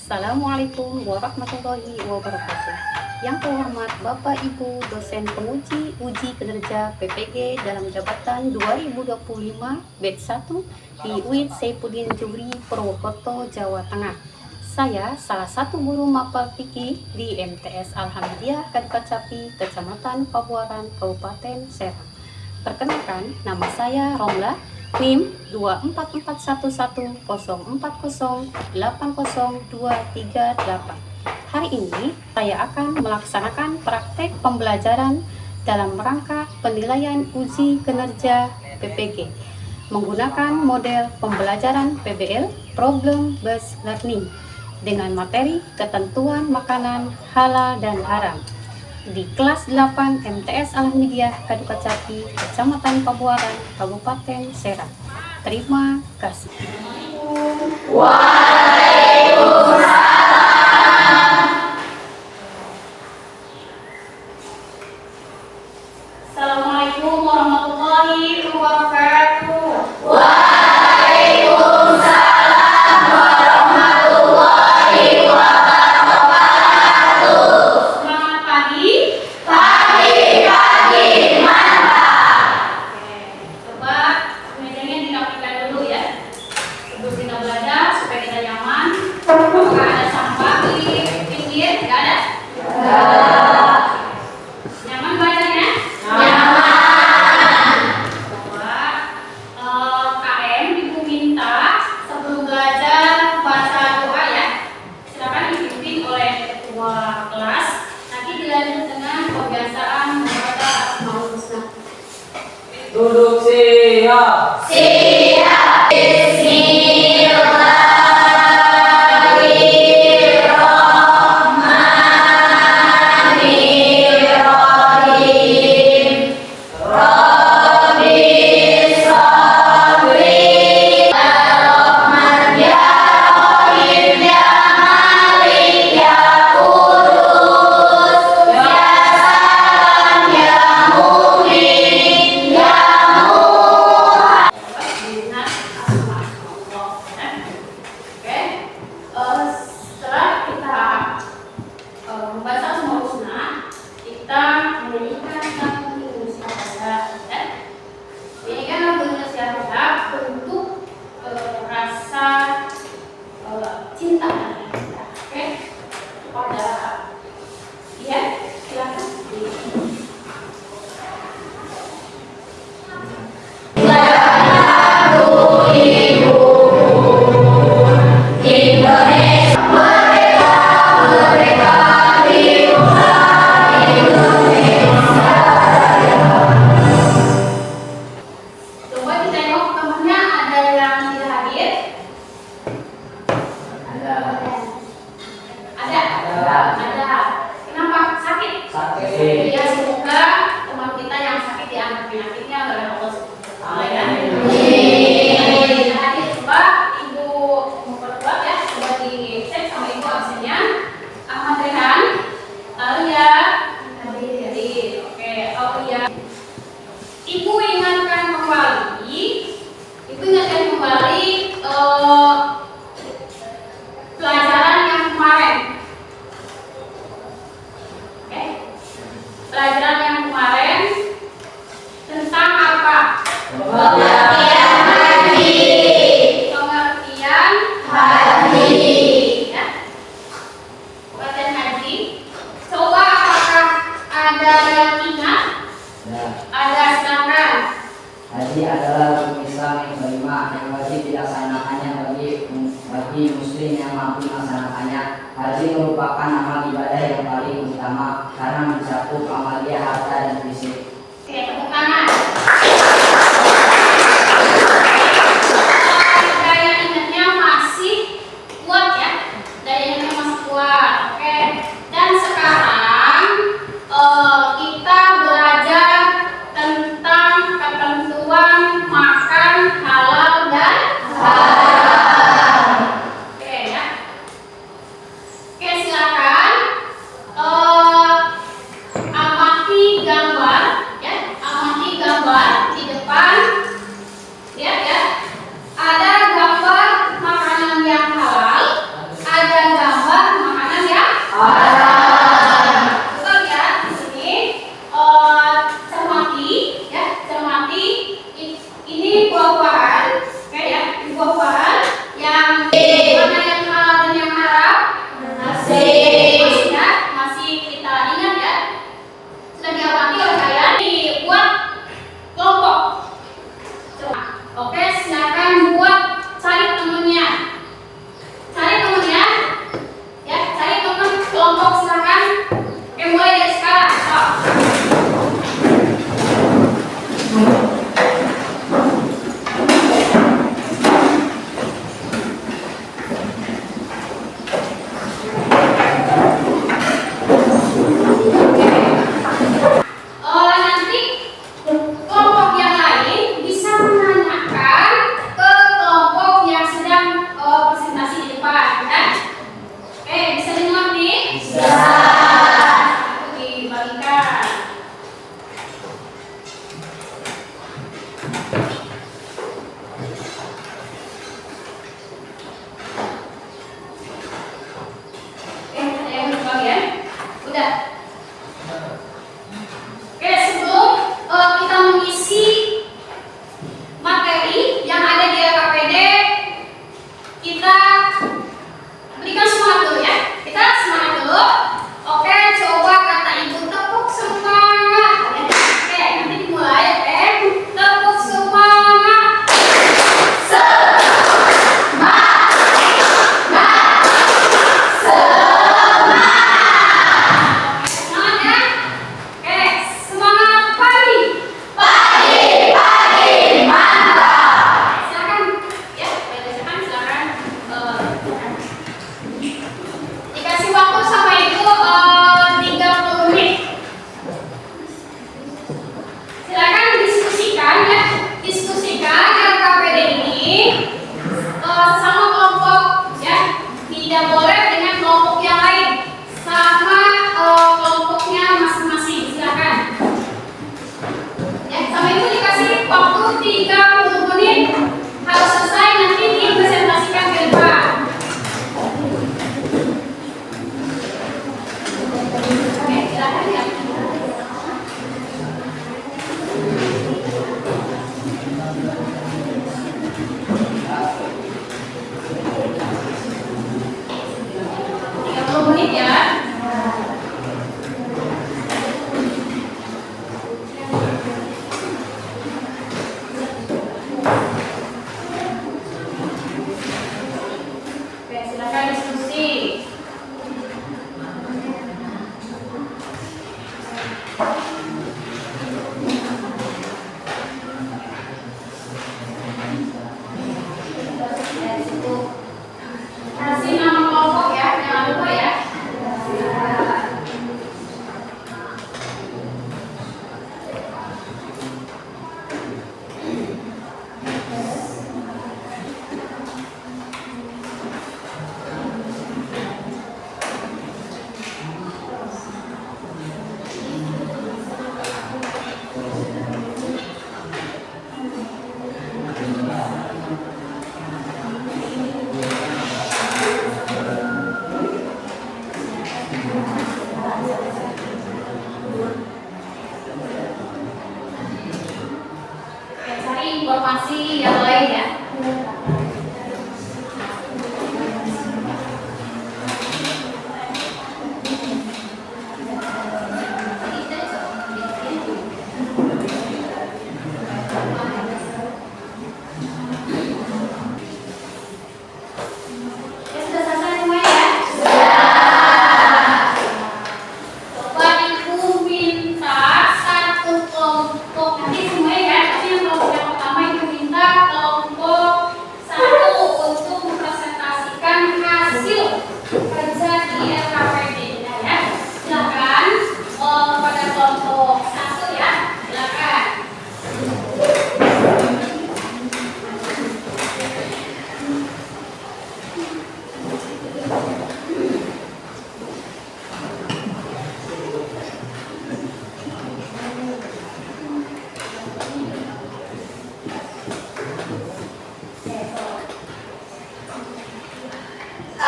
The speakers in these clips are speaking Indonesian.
Assalamualaikum warahmatullahi wabarakatuh. Yang terhormat Bapak Ibu dosen penguji uji kinerja PPG dalam jabatan 2025 batch 1 di UIT Saifuddin Jubri Purwokerto, Jawa Tengah. Saya salah satu guru mapel fikih di MTS Alhamdulillah Kadkacapi, Kecamatan Pabuaran, Kabupaten Serang. Perkenalkan, nama saya Romla, NIM 2441040802338. Hari ini saya akan melaksanakan praktek pembelajaran dalam rangka penilaian uji kinerja PPG menggunakan model pembelajaran PBL Problem Based Learning dengan materi ketentuan makanan halal dan haram di kelas 8 MTS Alhamdulillah Kadkacapi, Kecamatan Pabuaran, Kabupaten Serang. Terima kasih. Assalamualaikum warahmatullahi wabarakatuh. Waalaikumsalam warahmatullahi wabarakatuh. Selamat pagi. Pagi-pagi mantap. Oke, coba mejanya dirapikan dulu ya. Sebelum kita belajar supaya kita nyaman. Apakah ada sampah di pinggir? Tidak ada. Nyaman belajarnya? Nyaman. Coba KM Ibu minta sebelum belajar baca doa ya. Silakan dipimpin oleh ketua kelas. Nanti dilanjut dengan kebiasaan membaca Asmaul Husna. Duduk siap. Siap. Bismillahirrahmanirrahim. Rabbi sholli Rahman ya Rahim ya Malik ya Qudus ya Salam ya Mu'min ya Ingat asma Allah ya. Oke. Setelah kita membaca Asmaul Husna, kita menyanyikan lagu Indonesia Raya ya. Menyanyikan lagu Indonesia Raya bentuk rasa cinta kita. Oke. Kepada dia silakan. Lagu Ibu Indonesia merdeka, merdeka, bangsa Indonesia Raya. Coba ditengok temannya ada yang tidak hadir? Ada. Ada? Ada. Kenapa? Sakit? Sakit. Ya, semoga teman kita yang sakit diangkat penyakitnya oleh Allah Subhanahu wa Ta'ala ya. Tidak hadir, coba Ibu memperkuat ya, coba dicek sama Ibu absennya. Ahmad Rehan, Alia, hadir. Oke, Alia. Ibu ingatkan kembali pelajaran yang kemarin. Oke. Pelajaran yang kemarin tentang apa? Pengertian hati. Pengertian Hati. ya. Pengertian haji. Coba apakah ada yang ingat? Ya. Ada, silakan. Haji adalah rukun Islam yang kelima yang wajib dilaksanakannya bagi bagi muslim yang mampu melaksanakannya. Haji merupakan amal ibadah yang paling utama karena mencakup amalia harta dan fisik. Oke, tepuk tangan. Daya ingatnya masih kuat ya. Daya ingatnya masih kuat. Oke. Dan sekarang kita belajar tentang ketentuan makan halal dan haram. Oke ya. Oke, silakan amati gambar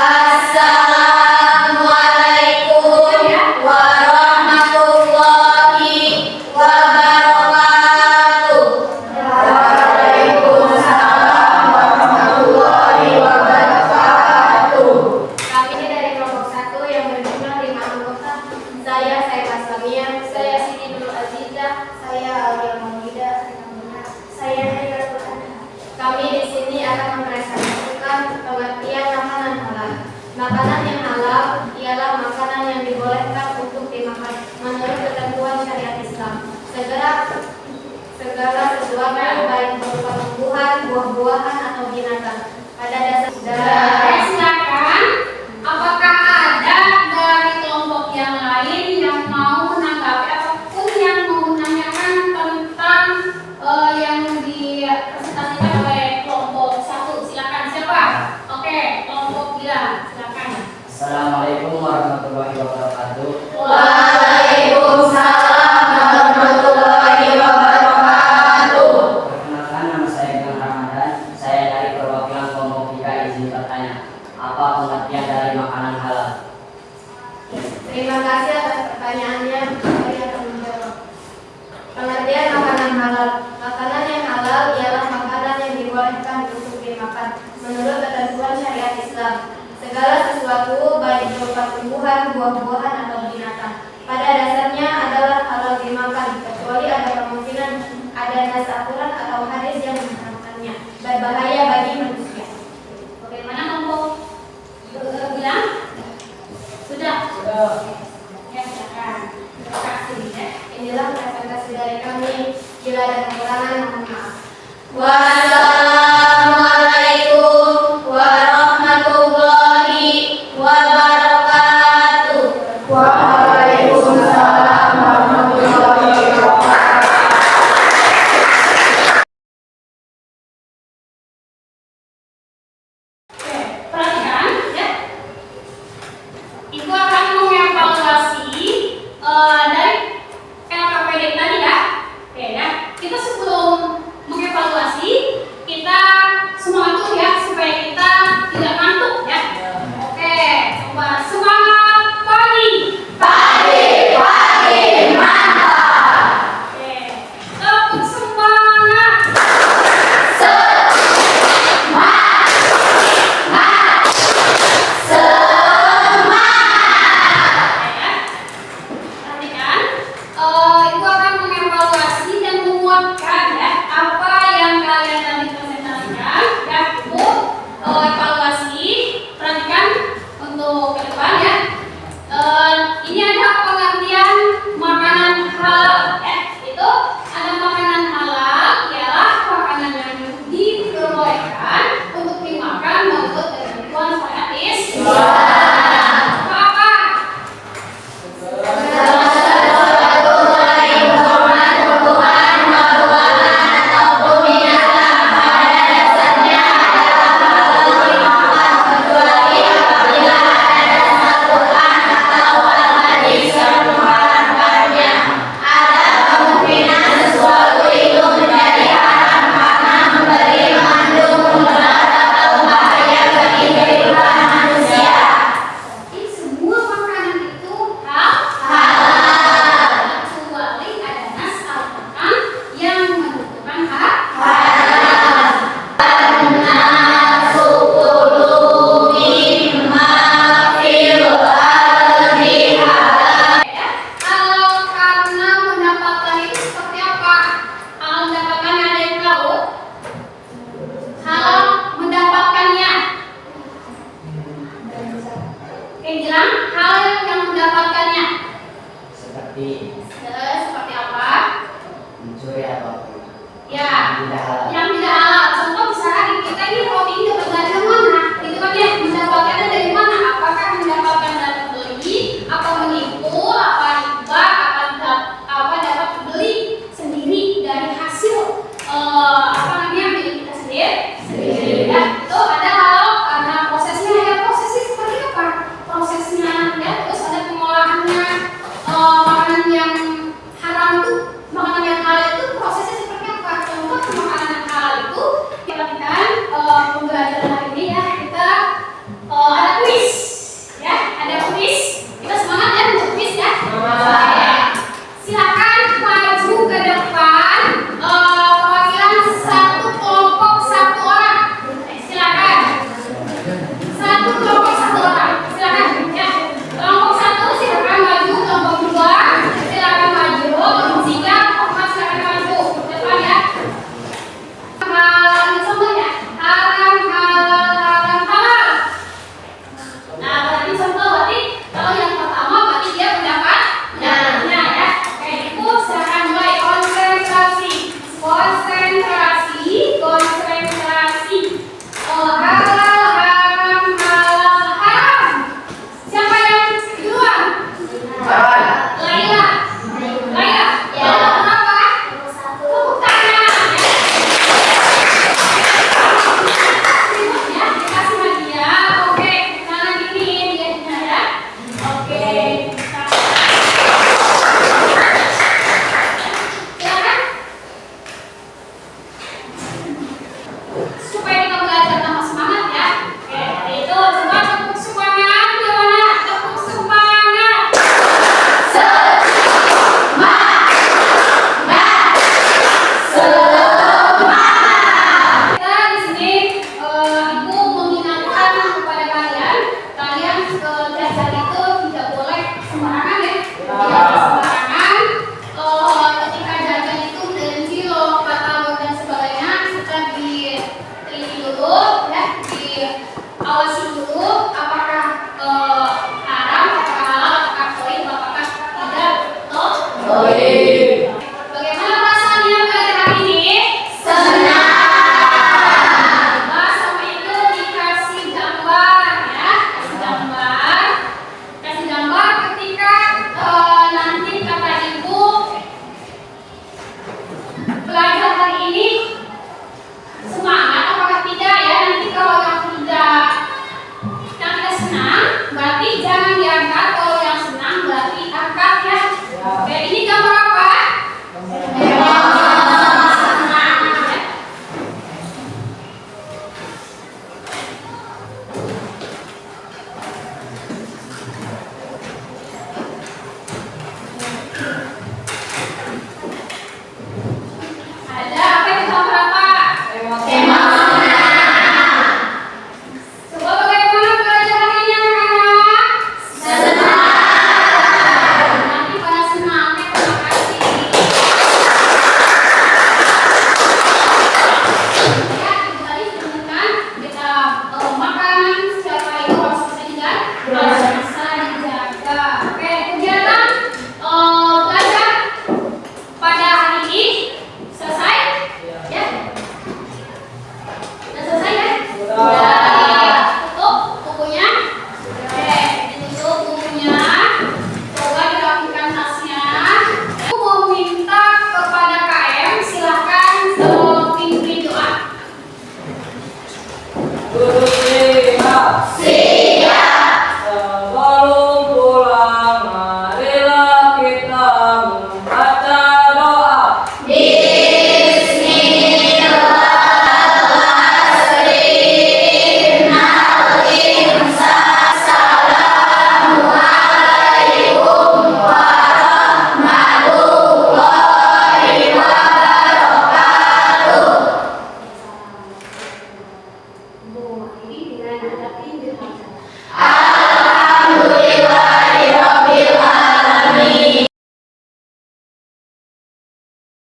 Assalamualaikum warahmatullahi wabarakatuh. Waalaikumsalam warahmatullahi wabarakatuh. Kami dari kelompok 1 yang berjumlah 5 anggota. Saya Aslamia, saya Siti Nurul Azizah, saya Alia Maulida, saya Naila Tuhan. Kami di sini akan mempresentasikan pengertian makanan halal. Makanan yang halal ialah makanan yang dibolehkan untuk dimakan menurut ketentuan syariat Islam. Segala sesuatu baik berupa tumbuhan, buah-buahan atau binatang. Pada dasarnya, silakan. Apakah ada dari kelompok yang lain yang mau menanggapi ataupun yang mau menanyakan tentang yang dipresentasikan oleh kelompok 1? Silakan. Siapa? Oke, kelompok Bila, silakan. Assalamualaikum warahmatullahi wabarakatuh. Waalaikumsalam warahmatullahi wabarakatuh. Perkenalkan, nama saya Bang Ramadan. Saya dari perwakilan kelompok 3. Izin bertanya, apa pengertian dari makanan halal? Terima kasih atas pertanyaannya. Saya akan menjawab. Pengertian makanan halal. Makanan yang halal ialah makanan yang dibolehkan untuk dimakan menurut ketentuan syariat Islam. Segala sesuatu baik berupa tumbuhan, buah-buahan atau binatang pada dasarnya adalah halal dimakan kecuali ada kemungkinan adanya aturan atau hadis yang mengharamkannya, berbahaya